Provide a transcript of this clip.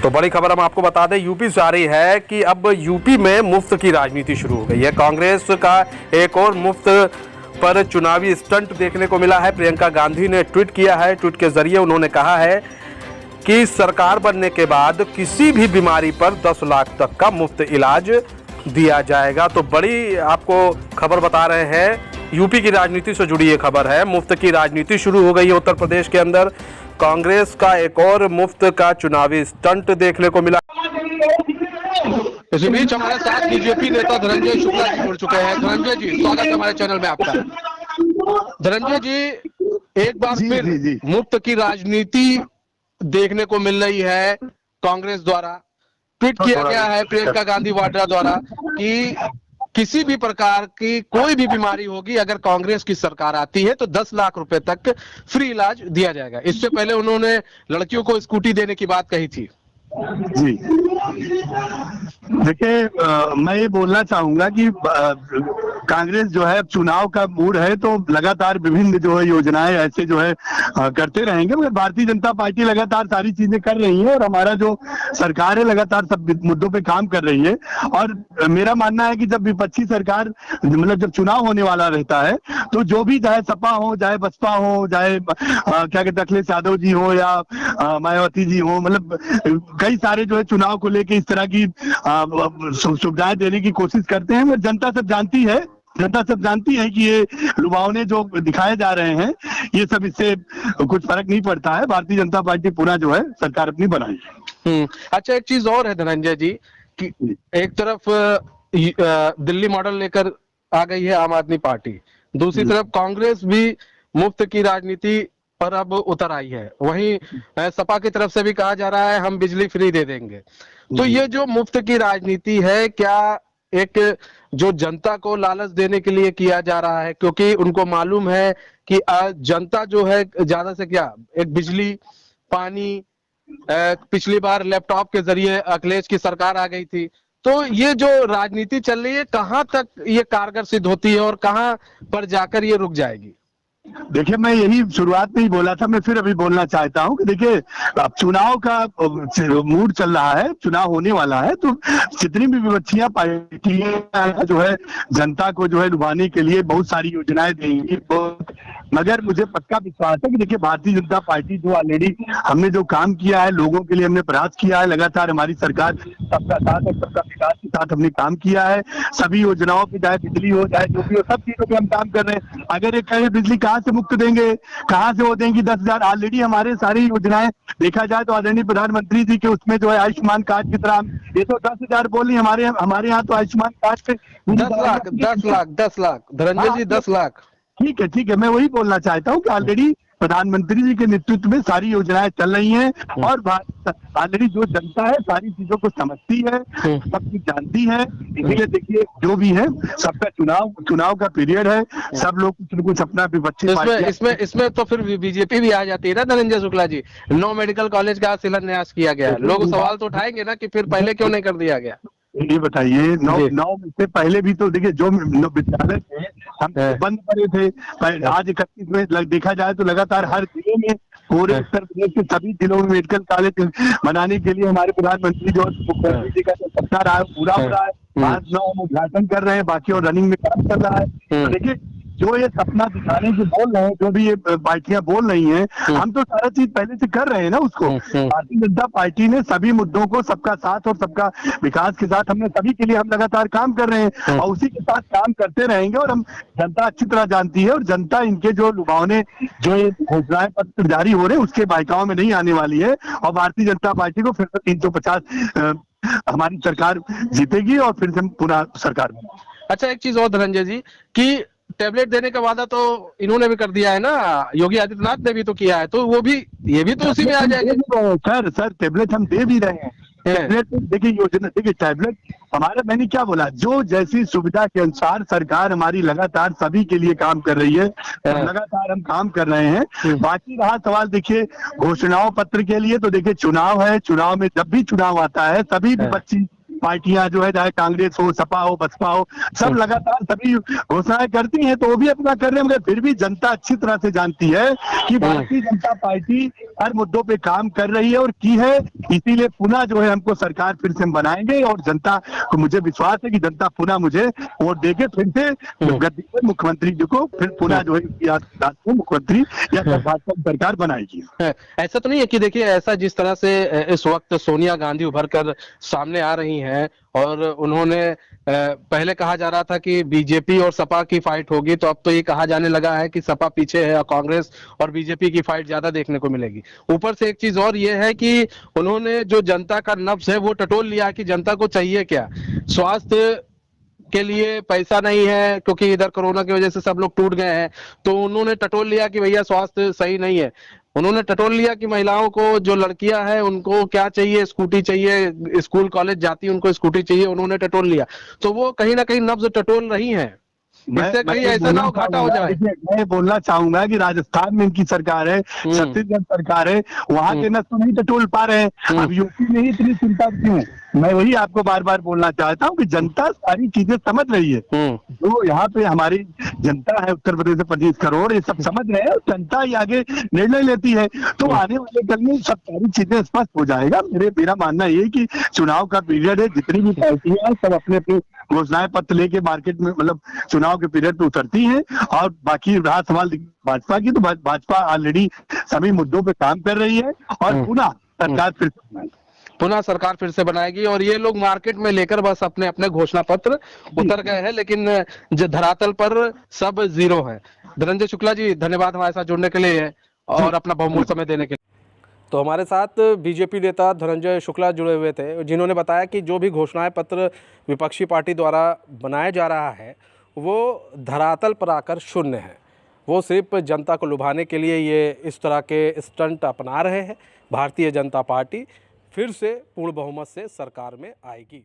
तो बड़ी खबर हम आपको बता दें, यूपी से आ रही है कि अब यूपी में मुफ्त की राजनीति शुरू हो गई है। कांग्रेस का एक और मुफ्त पर चुनावी स्टंट देखने को मिला है। प्रियंका गांधी ने ट्वीट किया है। ट्वीट के जरिए उन्होंने कहा है कि सरकार बनने के बाद किसी भी बीमारी पर 10 लाख तक का मुफ्त इलाज दिया जाएगा। तो बड़ी आपको खबर बता रहे हैं, यूपी की राजनीति से जुड़ी ये खबर है। मुफ्त की राजनीति शुरू हो गई है उत्तर प्रदेश के अंदर। कांग्रेस का एक और मुफ्त का चुनावी स्टंट देखने को मिला। इसी बीच हमारे साथ बीजेपी नेता धनंजय शुक्ला जी जुड़ चुके हैं। धनंजय जी, स्वागत है हमारे चैनल में आपका। धनंजय जी, एक बार फिर मुफ्त की राजनीति देखने को मिल रही है। कांग्रेस द्वारा ट्वीट किया गया है प्रियंका गांधी वाड्रा द्वारा कि किसी भी प्रकार की कोई भी बीमारी होगी, अगर कांग्रेस की सरकार आती है तो 10 लाख रुपए तक फ्री इलाज दिया जाएगा। इससे पहले उन्होंने लड़कियों को स्कूटी देने की बात कही थी। जी देखिए, मैं ये बोलना चाहूंगा कि कांग्रेस जो है चुनाव का मूड है तो लगातार विभिन्न जो है योजनाएं ऐसे जो है करते रहेंगे, मगर भारतीय जनता पार्टी लगातार सारी चीजें कर रही है और हमारा जो सरकार है लगातार सब मुद्दों पे काम कर रही है। और मेरा मानना है कि जब विपक्षी सरकार मतलब जब चुनाव होने वाला रहता है तो जो भी चाहे सपा हो, चाहे बसपा हो, चाहे क्या कहते अखिलेश यादव जी हो या मायावती जी हो, मतलब कई सारे जो है चुनाव को लेके इस तरह की सुविधाएं देने की कोशिश करते हैं। मगर जनता सब जानती है कि ये लुभावने जो दिखाए जा रहे हैं ये सब, इससे कुछ फर्क नहीं पड़ता है। भारतीय जनता पार्टी पूरा जो है सरकार अपनी बनाई है। अच्छा, एक चीज और है धनंजय जी कि एक तरफ दिल्ली मॉडल लेकर आ गई है आम आदमी पार्टी, दूसरी तरफ कांग्रेस भी मुफ्त की राजनीति पर अब उतर आई है। वहीं सपा की तरफ से भी कहा जा रहा है हम बिजली फ्री दे देंगे। तो ये जो मुफ्त की राजनीति है, क्या एक जो जनता को लालच देने के लिए किया जा रहा है? क्योंकि उनको मालूम है कि जनता जो है ज्यादा से क्या एक बिजली, पानी, पिछली बार लैपटॉप के जरिए अखिलेश की सरकार आ गई थी। तो ये जो राजनीति चल रही है कहाँ तक ये कारगर सिद्ध होती है और कहाँ पर जाकर ये रुक जाएगी? देखिए, मैं यही शुरुआत में ही बोला था, मैं फिर अभी बोलना चाहता हूं कि देखिए अब चुनाव का मूड चल रहा है, चुनाव होने वाला है, तो जितनी भी विपक्षियां पार्टियां जो है जनता को जो है लुभाने के लिए बहुत सारी योजनाएं देंगी। मगर मुझे पक्का विश्वास है कि देखिए भारतीय जनता पार्टी जो ऑलरेडी हमने जो काम किया है, लोगों के लिए हमने प्रयास किया है, लगातार हमारी सरकार सबका साथ और सबका विकास के साथ हमने काम किया है। सभी योजनाओं पे, चाहे बिजली हो चाहे जो भी हो, सब चीजों पे हम काम कर रहे हैं। अगर एक कहे बिजली कहाँ से मुक्त देंगे, कहाँ से वो देंगी 10,000, ऑलरेडी हमारे सारी योजनाएं देखा जाए तो आदरणीय प्रधानमंत्री जी के उसमें जो है आयुष्मान कार्ड की तरह ये तो 10,000 बोल रही, हमारे यहाँ तो आयुष्मान कार्ड पे 10 लाख धनंजय जी, 10 लाख। ठीक है, मैं वही बोलना चाहता हूँ कि ऑलरेडी प्रधानमंत्री जी के नेतृत्व में सारी योजनाएं चल रही हैं और ऑलरेडी जो जनता है सारी चीजों को समझती है, सब कुछ जानती है। इसलिए देखिए जो भी है सबका चुनाव का पीरियड है, सब लोग कुछ न कुछ अपना विपक्षी इसमें तो फिर बीजेपी भी आ जाती है ना धनंजय शुक्ला जी। 9 मेडिकल कॉलेज का शिलान्यास किया गया, लोग सवाल तो उठाएंगे ना कि फिर पहले क्यों नहीं कर दिया गया? ये बताइए, 9 से पहले भी तो देखिए जो विद्यालय थे हम बंद पड़े थे, आज 31 में देखा जाए तो लगातार हर जिले में पूरे उत्तर प्रदेश के सभी जिलों में मेडिकल कॉलेज बनाने के लिए हमारे प्रधानमंत्री जो मुख्यमंत्री जी का सप्ताह रहा है पूरा हो रहा है। आज 9 हम उद्घाटन कर रहे हैं, बाकी और रनिंग में काम कर रहा है। तो देखिए जो ये सपना दिखाने की बोल रहे हैं, जो भी ये पार्टियां बोल रही हैं, हम तो सारा चीज पहले से कर रहे हैं ना उसको। भारतीय जनता पार्टी ने सभी मुद्दों को, सबका साथ और सबका विकास के साथ हमने सभी के लिए हम लगातार काम कर रहे हैं और उसी के साथ काम करते रहेंगे। और हम जनता अच्छी तरह जानती है और जनता इनके जो लुभावने जो ये घोषणाएं पत्र जारी हो रहे हैं उसके बायकाओं में नहीं आने वाली है और भारतीय जनता पार्टी को फिर से 350 हमारी सरकार जीतेगी और फिर से पुनः सरकार बनेगी। अच्छा, एक चीज और धनंजय जी कि टेबलेट देने का वादा तो इन्होंने भी कर दिया है ना, योगी आदित्यनाथ ने भी तो किया है, तो वो भी ये भी तो उसी में आ जाएगा। सर टेबलेट हम दे भी रहे हैं। टेबलेट देखिए योजना, देखिए टैबलेट हमारा, मैंने क्या बोला, जो जैसी सुविधा के अनुसार सरकार हमारी लगातार सभी के लिए काम कर रही है, लगातार हम काम कर रहे हैं। बाकी रहा सवाल देखिए घोषणाओं पत्र के लिए, तो देखिए चुनाव है, चुनाव में जब भी चुनाव आता है सभी विपक्षी पार्टियां जो है, चाहे कांग्रेस हो, सपा हो, बसपा हो, सब लगातार सभी घोषणाएं करती हैं, तो वो भी अपना कर रहे हैं, मगर फिर भी जनता अच्छी तरह से जानती है कि भारतीय जनता पार्टी हर मुद्दों पे काम कर रही है और की है। इसीलिए पुनः जो है हमको सरकार फिर से हम बनाएंगे और जनता को, मुझे विश्वास है कि जनता पुनः मुझे वोट देके फिर से गद्दी पर मुख्यमंत्री जी को फिर पुनः जो है मुख्यमंत्री या भाजपा सरकार बनाएगी। ऐसा तो नहीं है कि देखिए, ऐसा जिस तरह से इस वक्त सोनिया गांधी उभर कर सामने आ रही हैं और उन्होंने पहले कहा जा रहा था कि बीजेपी और सपा की फाइट होगी, तो अब तो ये कहा जाने लगा है कि सपा पीछे है और कांग्रेस और बीजेपी की फाइट ज्यादा देखने को मिलेगी। ऊपर से एक चीज और ये है कि उन्होंने जो जनता का नब्ज है वो टटोल लिया कि जनता को चाहिए क्या। स्वास्थ्य के लिए पैसा नहीं है क्योंकि इधर कोरोना की वजह से सब लोग टूट गए हैं, तो उन्होंने टटोल लिया कि भैया स्वास्थ्य सही नहीं है। उन्होंने टटोल लिया कि महिलाओं को, जो लड़कियां हैं उनको क्या चाहिए, स्कूटी चाहिए, स्कूल कॉलेज जाती है उनको स्कूटी चाहिए, उन्होंने टटोल लिया। तो वो कहीं ना कहीं नब्ज टटोल रही हैं। इससे कहीं ऐसा ना हो घाटा हो जाए। मैं बोलना चाहूंगा कि राजस्थान में इनकी सरकार है, छत्तीसगढ़ सरकार है, वहां के नस तो नहीं टटोल पा रहे हैं, अब यूपी में ही इतनी चिंता क्यों। मैं वही आपको बार बार बोलना चाहता हूँ कि जनता सारी चीजें समझ रही है। जो यहाँ पे हमारी जनता है उत्तर प्रदेश में 25 करोड़, ये सब समझ रहे हैं, जनता ही आगे निर्णय लेती है, तो आने वाले कल में सब सारी चीजें स्पष्ट हो जाएगा। मेरा मानना ये कि चुनाव का पीरियड है, जितनी भी पार्टियां हैं सब अपने अपने घोषणाएं पत्र लेके मार्केट में, मतलब चुनाव के पीरियड पे उतरती हैं। और बाकी रहा सवाल भाजपा की, तो भाजपा ऑलरेडी सभी मुद्दों पे काम कर रही है और पुनः सरकार फिर से बनाएगी और ये लोग मार्केट में लेकर बस अपने अपने घोषणा पत्र उतर गए हैं, लेकिन जो धरातल पर सब जीरो है। धनंजय शुक्ला जी, धन्यवाद हमारे साथ जुड़ने के लिए और अपना बहुमूल्य समय देने के लिए। तो हमारे साथ बीजेपी नेता धनंजय शुक्ला जुड़े हुए थे, जिन्होंने बताया कि जो भी घोषणाएं पत्र विपक्षी पार्टी द्वारा बनाया जा रहा है वो धरातल पर आकर शून्य है। वो सिर्फ जनता को लुभाने के लिए ये इस तरह के स्टंट अपना रहे हैं। भारतीय जनता पार्टी फिर से पूर्ण बहुमत से सरकार में आएगी।